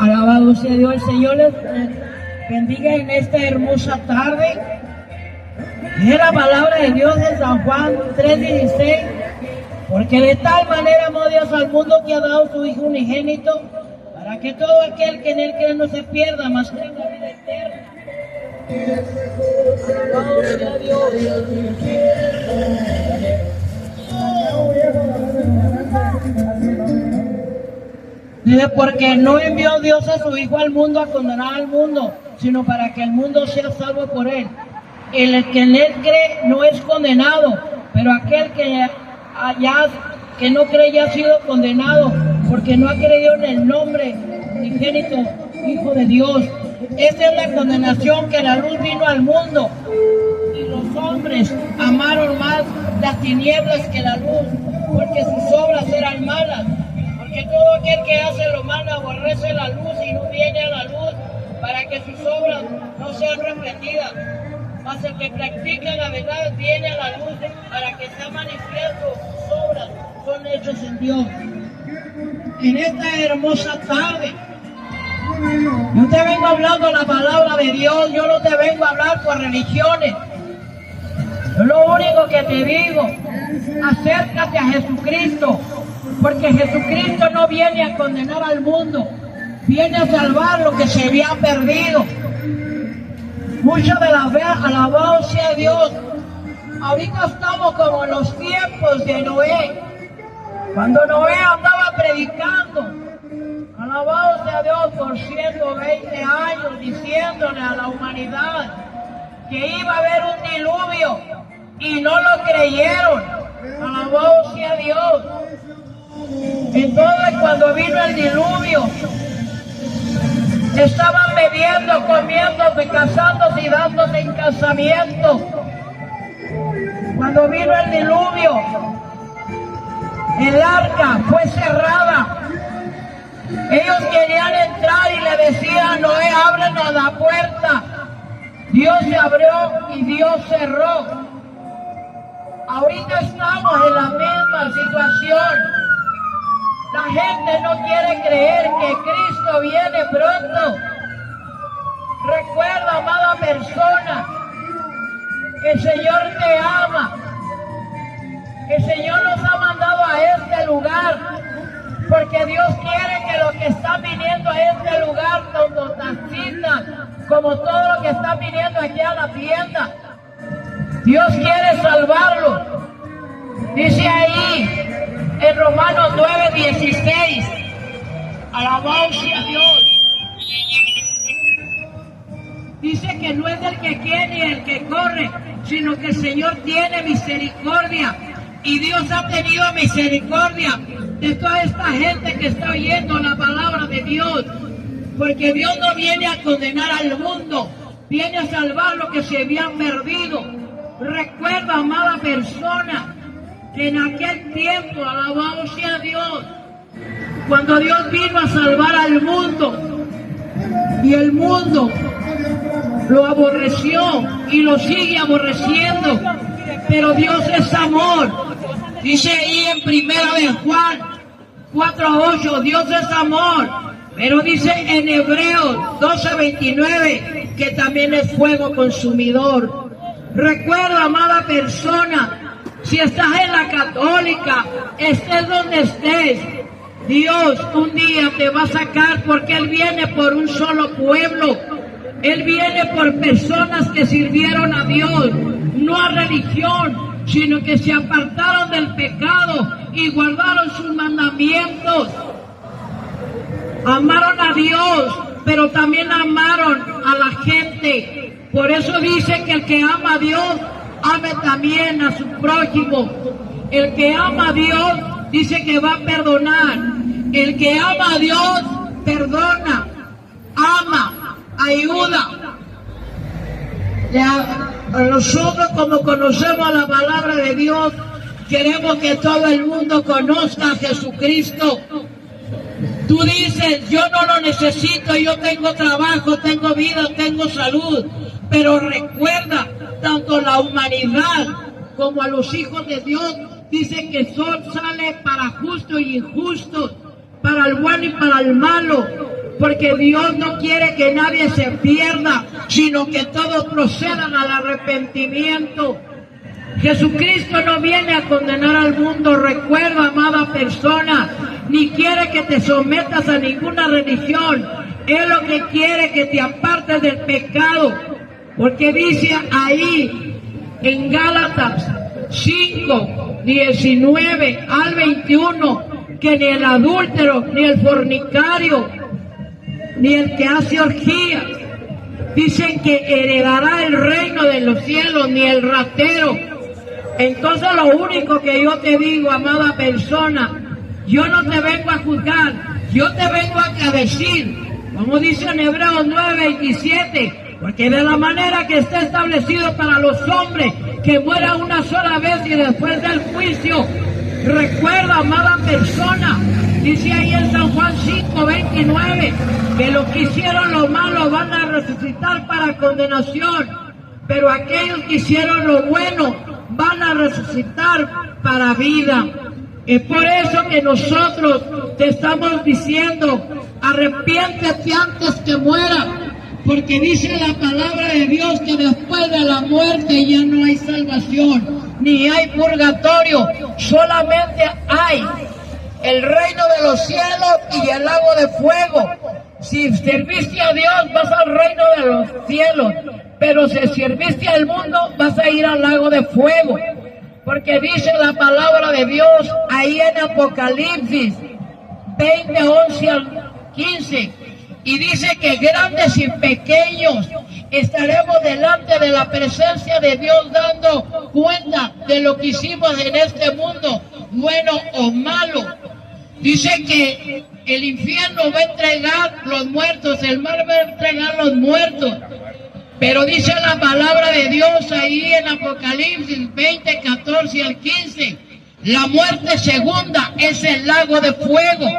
Alabado sea Dios. El Señor les bendiga en esta hermosa tarde. Es la palabra de Dios en San Juan 3:16. Porque de tal manera amó Dios al mundo que ha dado su Hijo unigénito, para que todo aquel que en él cree no se pierda, mas tenga vida eterna. Alabado sea Dios. Dice, porque no envió Dios a su Hijo al mundo a condenar al mundo, sino para que el mundo sea salvo por él. El que en él cree no es condenado, pero aquel que no cree ya ha sido condenado, porque no ha creído en el nombre unigénito Hijo de Dios. Esta es la condenación, que la luz vino al mundo, y los hombres amaron más las tinieblas que la luz, porque sus obras eran malas. Que todo aquel que hace lo malo aborrece la luz y no viene a la luz, para que sus obras no sean repetidas. Mas el que practica la verdad viene a la luz, para que sea manifiesto sus obras son hechos en Dios. En esta hermosa tarde, yo te vengo hablando la palabra de Dios. Yo no te vengo a hablar por religiones. Lo único que te digo, acércate a Jesucristo. Porque Jesucristo no viene a condenar al mundo, viene a salvar lo que se había perdido. Mucho de la fe, alabado sea Dios. Ahorita estamos como en los tiempos de Noé, cuando Noé andaba predicando, alabado sea Dios, por 120 años, diciéndole a la humanidad que iba a haber un diluvio, y no lo creyeron. Alabado sea Dios. Entonces, cuando vino el diluvio, estaban bebiendo, comiéndose, casándose y dándose en casamiento. Cuando vino el diluvio, el arca fue cerrada. Ellos querían entrar y le decían: Noé, ábrenos la puerta. Dios se abrió y Dios cerró. Ahorita estamos en la misma situación. La gente no quiere creer que Cristo viene pronto. Recuerda, amada persona, que el Señor te ama. Que el Señor nos ha mandado a este lugar, porque Dios quiere que los que están viniendo a este lugar, tanto taxistas como todos los que están viniendo aquí a la tienda, Dios quiere salvarlos. Dice ahí en Romanos 9:16, alabado sea Dios. Dice que no es el que quiere ni el que corre, sino que el Señor tiene misericordia. Y Dios ha tenido misericordia de toda esta gente que está oyendo la palabra de Dios. Porque Dios no viene a condenar al mundo, viene a salvar lo que se habían perdido. Recuerda, amada persona, que en aquel tiempo, alabado sea Dios, cuando Dios vino a salvar al mundo, y el mundo lo aborreció y lo sigue aborreciendo, pero Dios es amor. Dice ahí en 1 de Juan 4:8, Dios es amor. Pero dice en Hebreos 12:29 que también es fuego consumidor. Recuerda, amada persona, si estás en la católica, estés donde estés, Dios un día te va a sacar, porque Él viene por un solo pueblo. Él viene por personas que sirvieron a Dios, no a religión, sino que se apartaron del pecado y guardaron sus mandamientos. Amaron a Dios, pero también amaron a la gente. Por eso dice que el que ama a Dios, ame también a su prójimo. El que ama a Dios dice que va a perdonar. El que ama a Dios perdona, ama, ayuda. Nosotros, como conocemos la palabra de Dios, queremos que todo el mundo conozca a Jesucristo. Tú dices: yo no lo necesito, yo tengo trabajo, tengo vida, tengo salud. Pero recuerda, tanto la humanidad como a los hijos de Dios, dice que el sol sale para justos y injustos, para el bueno y para el malo. porque Dios no quiere que nadie se pierda, sino que todos procedan al arrepentimiento. Jesucristo no viene a condenar al mundo, recuerda, amada persona, ni quiere que te sometas a ninguna religión. Él lo que quiere es que te apartes del pecado, porque dice ahí en Gálatas 5, 19 al 21, que ni el adúltero, ni el fornicario, ni el que hace orgías, dicen que heredará el reino de los cielos, ni el ratero. Entonces lo único que yo te digo, amada persona, yo no te vengo a juzgar, yo te vengo a decir, como dice en Hebreos 9:27, porque de la manera que está establecido para los hombres, que muera una sola vez y después del juicio. Recuerda, amada persona, dice ahí en San Juan 5:29, que los que hicieron lo malo van a resucitar para condenación, pero aquellos que hicieron lo bueno van a resucitar para vida. Es por eso que nosotros te estamos diciendo, arrepiéntete antes que muera, porque dice la palabra de Dios que después de la muerte ya no hay salvación, ni hay purgatorio, solamente hay el reino de los cielos y el lago de fuego. Si serviste a Dios, vas al reino de los cielos, pero si serviste al mundo, vas a ir al lago de fuego, porque dice la palabra de Dios ahí en Apocalipsis 20:11 al 15, y dice que grandes y pequeños estaremos delante de la presencia de Dios dando cuenta de lo que hicimos en este mundo, bueno o malo. Dice que el infierno va a entregar los muertos, el mar va a entregar los muertos. Pero dice la palabra de Dios ahí en Apocalipsis 20:14 al 15, la muerte segunda es el lago de fuego.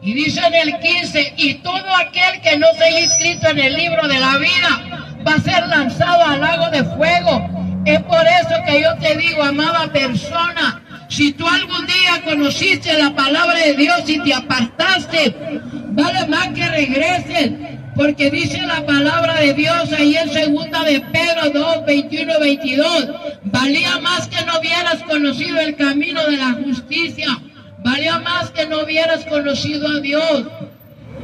Y dice en el 15, y todo aquel que no se haya inscrito en el libro de la vida va a ser lanzado al lago de fuego. Es por eso que yo te digo, amada persona, si tú algún día conociste la palabra de Dios y te apartaste, vale más que regreses, porque dice la palabra de Dios ahí en 2 de Pedro 2, 21 y 22, valía más que no hubieras conocido el camino de la justicia, valía más que no hubieras conocido a Dios.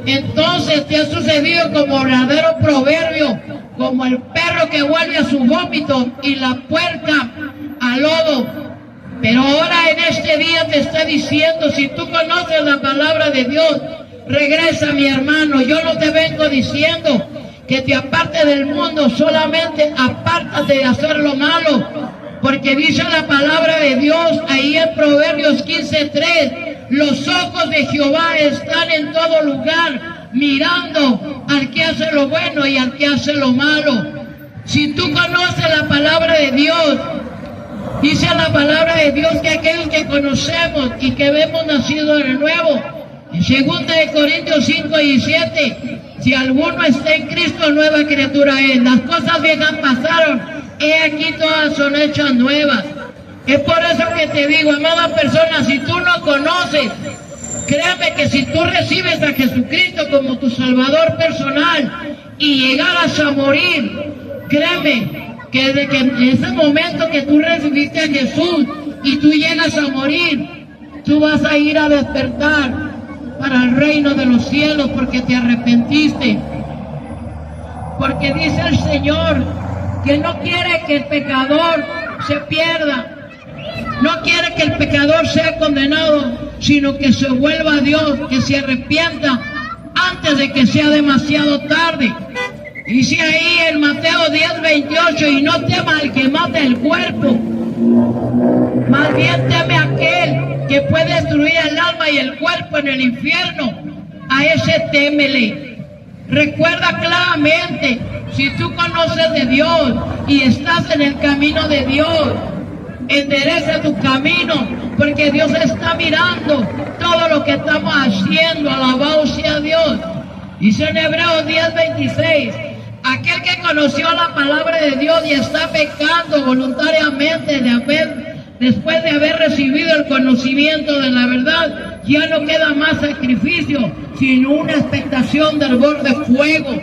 Entonces te ha sucedido como verdadero proverbio, como el perro que vuelve a su vómito y la puerca al lodo. Pero ahora en este día te está diciendo, si tú conoces la palabra de Dios, regresa, mi hermano. Yo no te vengo diciendo que te apartes del mundo, solamente apártate de hacer lo malo, porque dice la palabra de Dios ahí en Proverbios 15:3, los ojos de Jehová están en todo lugar, mirando al que hace lo bueno y al que hace lo malo. Si tú conoces la palabra de Dios, dice la palabra de Dios que aquellos que conocemos y que hemos nacido de nuevo, en 2 de Corintios 5:17, si alguno está en Cristo, nueva criatura es. Las cosas viejas pasaron, he aquí todas son hechas nuevas. Es por eso que te digo, amada persona, si tú no conoces, créeme que si tú recibes a Jesucristo como tu Salvador personal y llegaras a morir, créeme que desde que en ese momento que tú recibiste a Jesús y tú llegas a morir, tú vas a ir a despertar para el reino de los cielos, porque te arrepentiste. Porque dice el Señor que no quiere que el pecador se pierda, no quiere que el pecador sea condenado, sino que se vuelva a Dios, que se arrepienta antes de que sea demasiado tarde. Dice ahí en Mateo 10:28, y no tema al que mate el cuerpo, más bien teme a aquel que puede destruir el alma y el cuerpo en el infierno. A ese témele. Recuerda claramente, si tú conoces de Dios y estás en el camino de Dios, endereza tu camino, porque Dios está mirando todo lo que estamos haciendo. Alabado sea Dios. Dice en Hebreos 10:26, aquel que conoció la palabra de Dios y está pecando voluntariamente después de haber recibido el conocimiento de la verdad, Ya no queda más sacrificio, sino una expectación del borde fuego.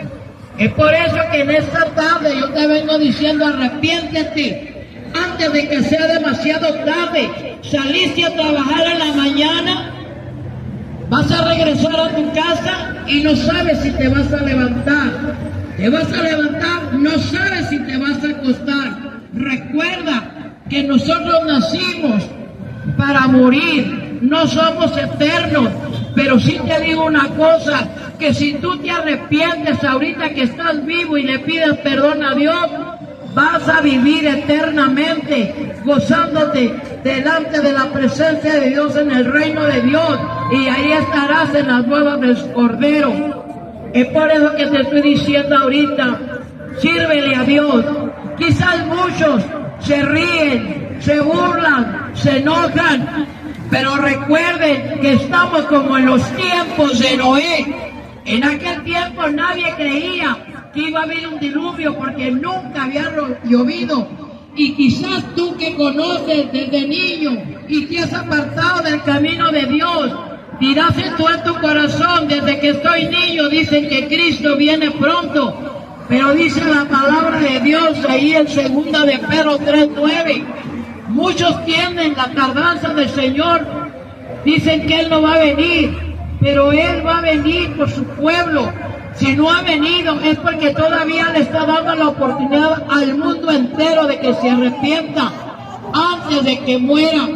Es por eso que en esta tarde yo te vengo diciendo, arrepiéntete antes de que sea demasiado tarde. Saliste a trabajar en la mañana, vas a regresar a tu casa y no sabes si te vas a levantar. Te vas a levantar, no sabes si te vas a acostar. Recuerda que nosotros nacimos para morir, no somos eternos. Pero sí te digo una cosa, que si tú te arrepientes ahorita que estás vivo y le pides perdón a Dios, vas a vivir eternamente gozándote delante de la presencia de Dios en el reino de Dios, y ahí estarás en las bodas del Cordero. Es por eso que te estoy diciendo ahorita, sírvele a Dios. Quizás muchos se ríen, se burlan, se enojan, pero recuerden que estamos como en los tiempos de Noé. En aquel tiempo nadie creía que iba a haber un diluvio porque nunca había llovido. Y quizás tú que conoces desde niño y te has apartado del camino de Dios, dirás esto en tu corazón: desde que estoy niño dicen que Cristo viene pronto. Pero dice la palabra de Dios ahí en 2 de Pedro 3:9. Muchos tienen la tardanza del Señor, dicen que Él no va a venir, pero Él va a venir por su pueblo. Si no ha venido es porque todavía le está dando la oportunidad al mundo entero de que se arrepienta antes de que muera.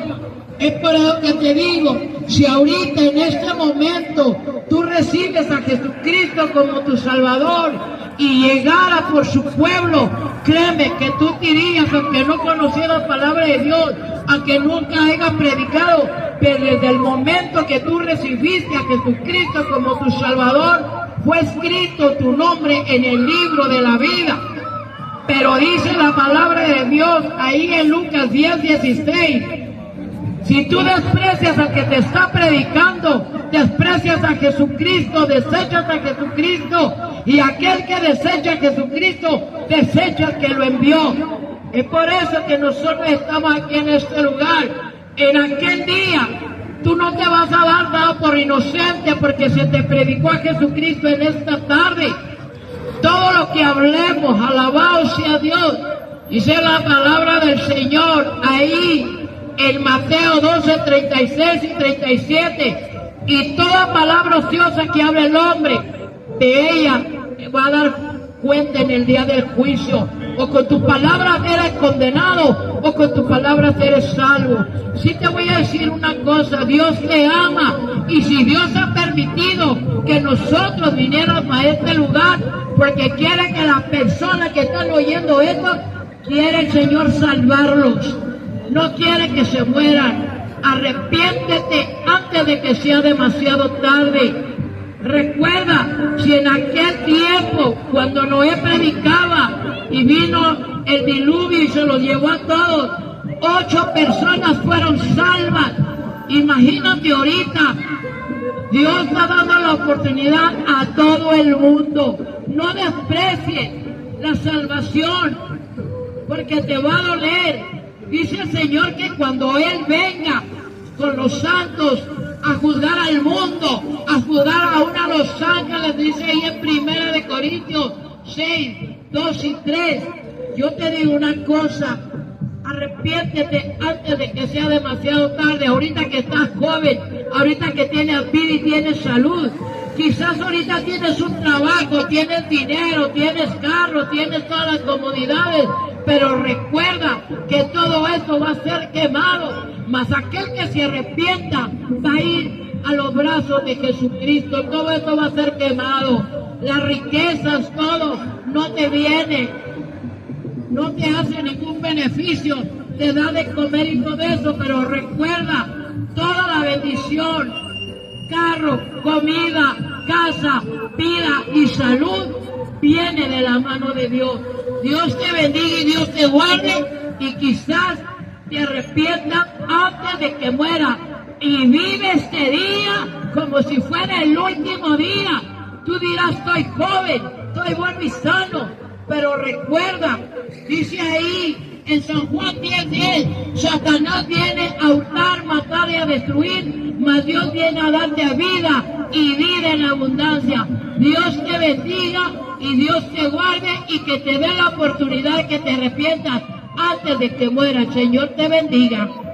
Es por eso que te digo, si ahorita en este momento tú recibes a Jesucristo como tu Salvador y llegara por su pueblo, créeme que tú dirías, aunque no conocieras la palabra de Dios, aunque nunca haya predicado, pero desde el momento que tú recibiste a Jesucristo como tu Salvador, fue escrito tu nombre en el libro de la vida. Pero dice la palabra de Dios ahí en Lucas 10:16, si tú desprecias al que te está predicando, desprecias a Jesucristo, desechas a Jesucristo, y aquel que desecha a Jesucristo, desecha al que lo envió. Es por eso que nosotros estamos aquí en este lugar. En aquel día, tú no te vas a dar dado por inocente porque se te predicó a Jesucristo en esta tarde. Todo lo que hablemos, alabado sea Dios. Dice la palabra del Señor ahí en Mateo 12:36 y 37, y toda palabra ociosa que hable el hombre, de ella va a dar cuenta en el día del juicio. O con tus palabras eres condenado, o con tus palabras eres salvo. Sí te voy a decir una cosa, Dios te ama, y si Dios ha permitido que nosotros viniéramos a este lugar, porque quiere que las personas que están oyendo esto, quiere el Señor salvarlos. No quiere que se mueran. Arrepiéntete antes de que sea demasiado tarde. Recuerda, si en aquel tiempo, cuando Noé predicaba y vino el diluvio y se los llevó a todos, 8 personas fueron salvas. Imagínate ahorita, Dios está dando la oportunidad a todo el mundo. No desprecies la salvación, porque te va a doler. Dice el Señor que cuando Él venga con los santos a juzgar al mundo, a juzgar aún a los ángeles, dice ahí en 1 de Corintios 6:2 y 3. Yo te digo una cosa, arrepiéntete antes de que sea demasiado tarde. Ahorita que estás joven, ahorita que tienes vida y tienes salud, quizás ahorita tienes un trabajo, tienes dinero, tienes carro, tienes todas las comodidades, pero recuerda que todo eso va a ser quemado. Mas aquel que se arrepienta va a ir a los brazos de Jesucristo. Todo eso va a ser quemado. Las riquezas, todo, no te viene, no te hace ningún beneficio, te da de comer y todo eso, pero recuerda, toda la bendición, carro, comida, casa, vida y salud, viene de la mano de Dios. Dios te bendiga y Dios te guarde, y quizás te arrepientas antes de que muera y vive este día como si fuera el último día. Tú dirás, estoy joven, estoy bueno y sano, pero recuerda, dice ahí En San Juan 10:10, Satanás viene a hurtar, matar y a destruir, mas Dios viene a darte vida y vida en abundancia. Dios te bendiga y Dios te guarde y que te dé la oportunidad que te arrepientas antes de que mueras. Señor te bendiga.